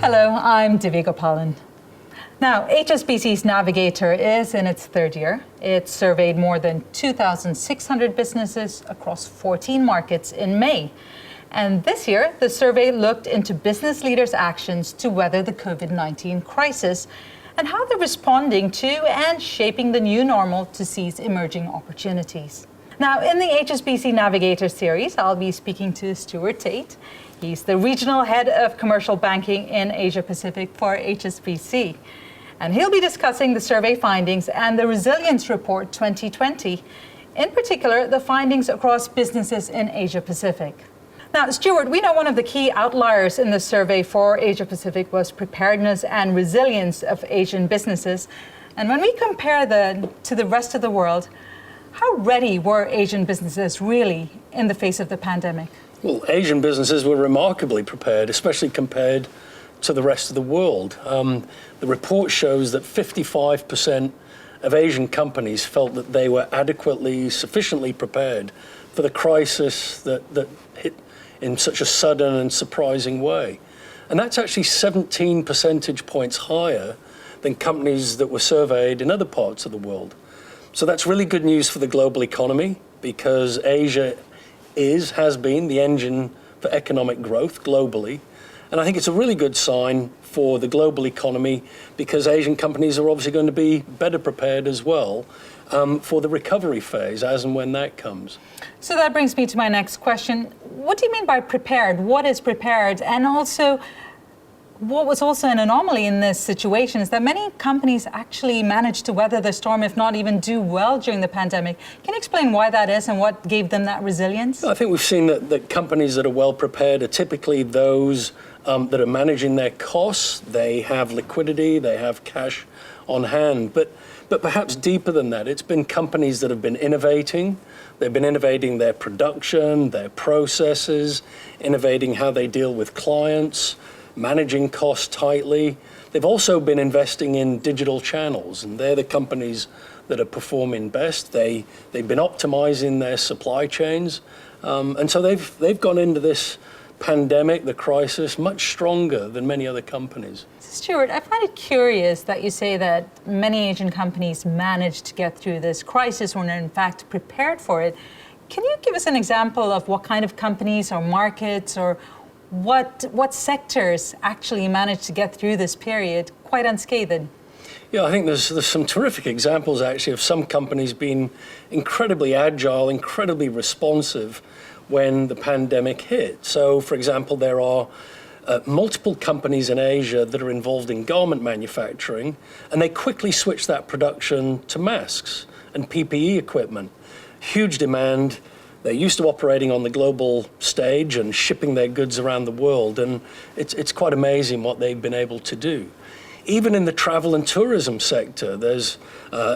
Hello, I'm Divya Gopalan. Now, HSBC's Navigator is in its third year. It surveyed more than 2,600 businesses across 14 markets in May. And this year, the survey looked into business leaders' actions to weather the COVID-19 crisis and how they're responding to and shaping the new normal to seize emerging opportunities. Now, in the HSBC Navigator series, I'll be speaking to Stuart Tate. He's the Regional Head of Commercial Banking in Asia Pacific for HSBC. And he'll be discussing the survey findings and the Resilience Report 2020, in particular, the findings across businesses in Asia Pacific. Now, Stuart, we know one of the key outliers in the survey for Asia Pacific was preparedness and resilience of Asian businesses. And when we compare to the rest of the world, how ready were Asian businesses really in the face of the pandemic? Well, Asian businesses were remarkably prepared, especially compared to the rest of the world. The report shows that 55% of Asian companies felt that they were adequately, sufficiently prepared for the crisis that hit in such a sudden and surprising way. And that's actually 17 percentage points higher than companies that were surveyed in other parts of the world. So that's really good news for the global economy, because Asia has been the engine for economic growth globally. And I think it's a really good sign for the global economy, because Asian companies are obviously going to be better prepared as well for the recovery phase as and when that comes. So that brings me to my next question. What do you mean by prepared? What is prepared? And also, what was also an anomaly in this situation is that many companies actually managed to weather the storm, if not even do well during the pandemic. Can you explain why that is and what gave them that resilience? I think we've seen that companies that are well prepared are typically those that are managing their costs. They have liquidity, they have cash on hand. But perhaps deeper than that, it's been companies that have been innovating. They've been innovating their production, their processes, innovating how they deal with clients, managing costs tightly. They've also been investing in digital channels, and they're the companies that are performing best. They've been optimizing their supply chains, and so they've gone into this pandemic, the crisis, much stronger than many other companies. Stuart, I find it curious that you say that many Asian companies managed to get through this crisis or are in fact prepared for it. Can you give us an example of what kind of companies or markets or what sectors actually managed to get through this period quite unscathed? Yeah, I think there's some terrific examples actually of some companies being incredibly agile, incredibly responsive when the pandemic hit. So, for example, there are multiple companies in Asia that are involved in garment manufacturing, and they quickly switched that production to masks and PPE equipment. Huge demand. They're used to operating on the global stage and shipping their goods around the world, and it's quite amazing what they've been able to do. Even in the travel and tourism sector, there's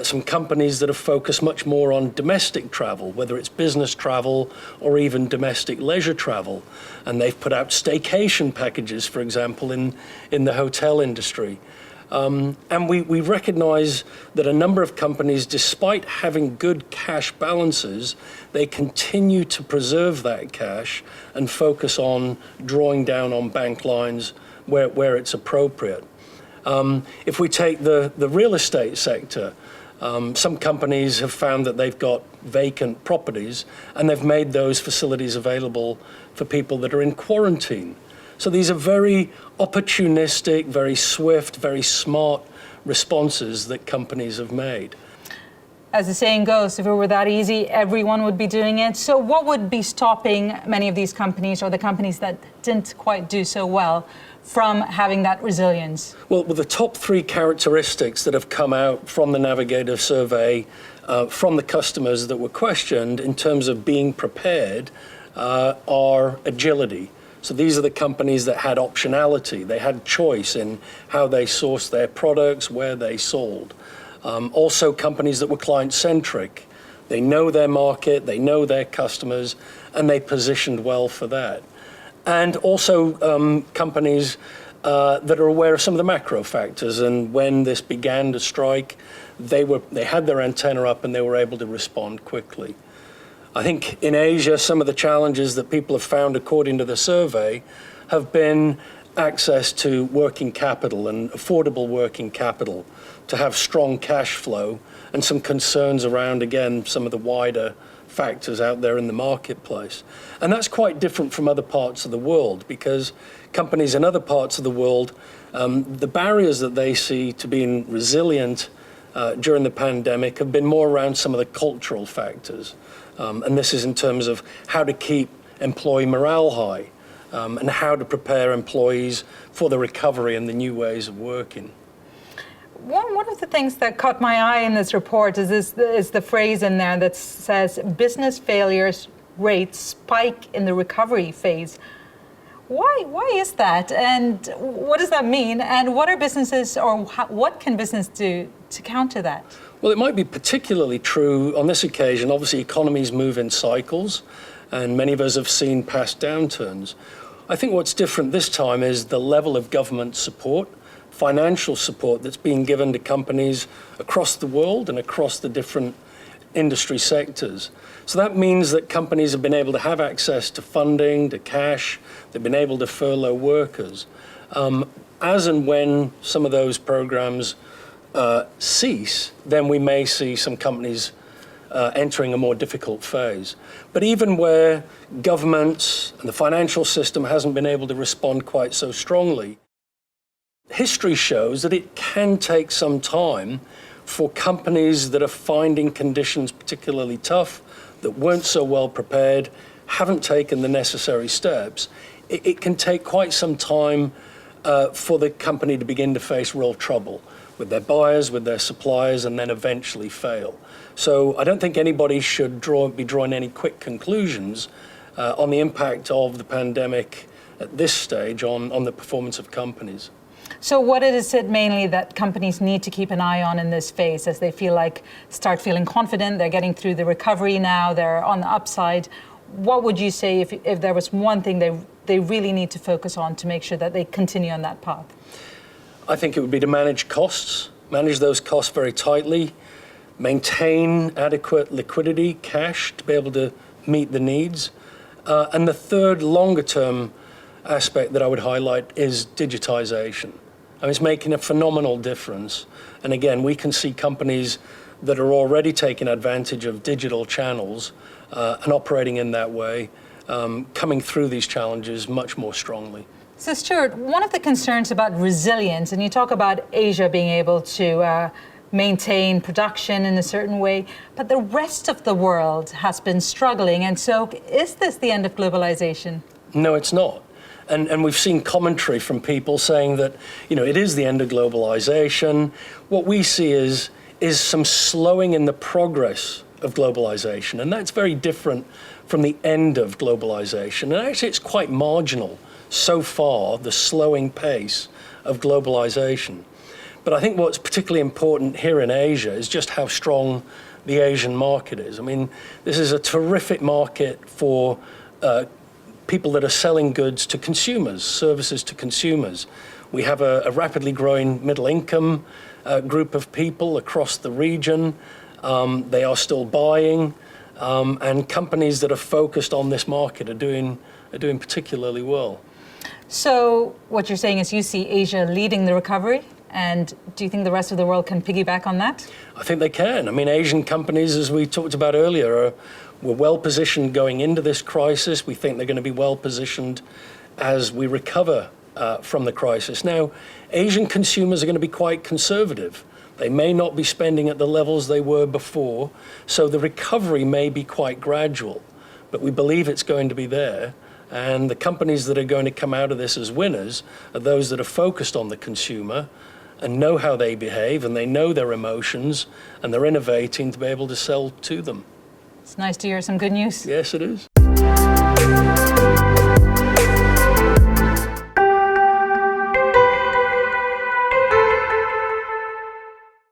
some companies that have focused much more on domestic travel, whether it's business travel or even domestic leisure travel. And they've put out staycation packages, for example, in the hotel industry. And we recognize that a number of companies, despite having good cash balances, they continue to preserve that cash and focus on drawing down on bank lines where it's appropriate. If we take the real estate sector, some companies have found that they've got vacant properties and they've made those facilities available for people that are in quarantine. So these are very opportunistic, very swift, very smart responses that companies have made. As the saying goes, if it were that easy, everyone would be doing it. So what would be stopping many of these companies, or the companies that didn't quite do so well, from having that resilience? Well, the top three characteristics that have come out from the Navigator survey, from the customers that were questioned in terms of being prepared, are agility. So these are the companies that had optionality. They had choice in how they sourced their products, where they sold. Also companies that were client-centric. They know their market, they know their customers, and they positioned well for that. And also companies that are aware of some of the macro factors, and when this began to strike, they had their antenna up and they were able to respond quickly. I think in Asia, some of the challenges that people have found, according to the survey, have been access to working capital and affordable working capital to have strong cash flow, and some concerns around, again, some of the wider factors out there in the marketplace. And that's quite different from other parts of the world, because companies in other parts of the world, the barriers that they see to being resilient during the pandemic have been more around some of the cultural factors. And this is in terms of how to keep employee morale high, and how to prepare employees for the recovery and the new ways of working. One of the things that caught my eye in this report is the phrase in there that says business failures rates spike in the recovery phase. Why is that, and what does that mean, and what are businesses, or what can business do to counter that? Well, it might be particularly true on this occasion. Obviously, economies move in cycles, and many of us have seen past downturns. I think what's different this time is the level of government support, financial support that's being given to companies across the world and across the different industry sectors. So that means that companies have been able to have access to funding, to cash, they've been able to furlough workers. As and when some of those programs cease, then we may see some companies entering a more difficult phase. But even where governments and the financial system hasn't been able to respond quite so strongly, history shows that it can take some time for companies that are finding conditions particularly tough, that weren't so well prepared, haven't taken the necessary steps. It can take quite some time for the company to begin to face real trouble with their buyers, with their suppliers, and then eventually fail. So I don't think anybody should be drawing any quick conclusions on the impact of the pandemic at this stage on the performance of companies. So what is it mainly that companies need to keep an eye on in this phase as they start feeling confident, they're getting through the recovery now, they're on the upside? What would you say if there was one thing they really need to focus on to make sure that they continue on that path? I think it would be to manage costs, manage those costs very tightly, maintain adequate liquidity, cash to be able to meet the needs. And the third longer term aspect that I would highlight is digitization. I mean, it's making a phenomenal difference. And again, we can see companies that are already taking advantage of digital channels and operating in that way, coming through these challenges much more strongly. So Stuart, one of the concerns about resilience, and you talk about Asia being able to maintain production in a certain way, but the rest of the world has been struggling. And so is this the end of globalization? No, it's not. And we've seen commentary from people saying that, it is the end of globalization. What we see is some slowing in the progress of globalization. And that's very different from the end of globalization. And actually, it's quite marginal so far, the slowing pace of globalization. But I think what's particularly important here in Asia is just how strong the Asian market is. I mean, this is a terrific market for people that are selling goods to consumers, services to consumers. We have a rapidly growing middle income group of people across the region. They are still buying, and companies that are focused on this market are doing particularly well. So what you're saying is you see Asia leading the recovery, and do you think the rest of the world can piggyback on that? I think they can. I mean, Asian companies, as we talked about earlier, were well positioned going into this crisis. We think they're going to be well positioned as we recover from the crisis. Now, Asian consumers are going to be quite conservative. They may not be spending at the levels they were before, so the recovery may be quite gradual, but we believe it's going to be there. And the companies that are going to come out of this as winners are those that are focused on the consumer and know how they behave, and they know their emotions, and they're innovating to be able to sell to them. It's nice to hear some good news. Yes, it is.